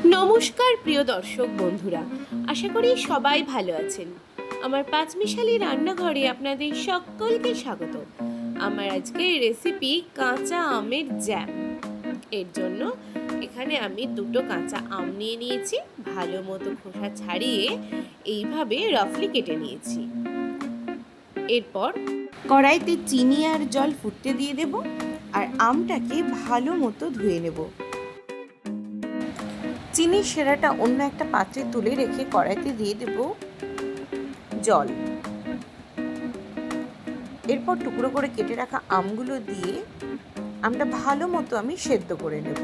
নমস্কার প্রিয় দর্শক বন্ধুরা, আশা করি সবাই ভালো আছেন। আমার পাঁচমিশালি রান্নাঘরে আপনাদের সকলকে স্বাগত। আমার আজকের রেসিপি কাঁচা আমের জ্যাম। এর জন্য এখানে আমি দুটো কাঁচা আম নিয়ে নিয়েছি, ভালো মতো খোসা ছাড়িয়ে এইভাবে রাফলি কেটে নিয়েছি। এরপর কড়াইতে চিনি আর জল ফুটতে দিয়ে দেব, আর আমটাকে ভালো মতো ধুয়ে নেব। চিনির সেরাটা অন্য একটা পাত্রে তুলে রেখে কড়াইতে দিয়ে দেব জল। এরপর টুকরো করে কেটে রাখা আমগুলো দিয়ে আমটা ভালো মতো আমি সেদ্ধ করে নেব।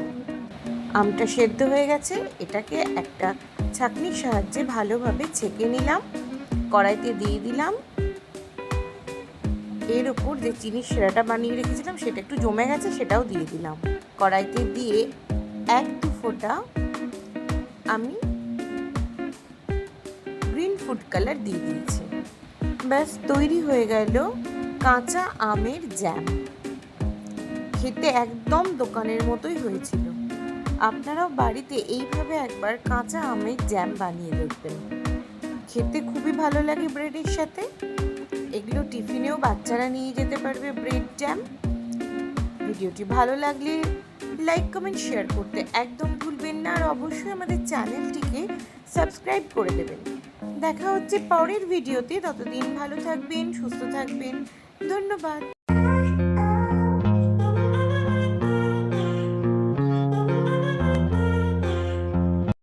আমটা সেদ্ধ হয়ে গেছে, এটাকে একটা ছাঁকনির সাহায্যে ভালোভাবে ছেঁকে নিলাম। কড়াইতে দিয়ে দিলাম। এর ওপর যে চিনির সেরাটা বানিয়ে রেখেছিলাম সেটা একটু জমে গেছে, সেটাও দিয়ে দিলাম। কড়াইতে দিয়ে এক দু ফোঁটা আমি গ্রিন ফুড কালার দিয়ে দিয়েছি। ব্যাস তৈরি হয়ে গেল কাঁচা আমের জ্যাম। খেতে একদম দোকানের মতোই হয়েছিল। আপনারাও বাড়িতে এইভাবে একবার কাঁচা আমের জ্যাম বানিয়ে দেখবেন, খেতে খুবই ভালো লাগে ব্রেডের সাথে। এগুলো টিফিনেও বাচ্চারা নিয়ে যেতে পারবে ব্রেড জ্যাম। ভিডিওটি ভালো লাগলে লাইক কমেন্ট শেয়ার করতে একদম ভুলবেন না, আর অবশ্যই আমাদের চ্যানেলটিকে সাবস্ক্রাইব করে দেবেন। দেখা হচ্ছে পরের ভিডিওতে, ততদিন ভালো থাকবেন, সুস্থ থাকবেন। ধন্যবাদ।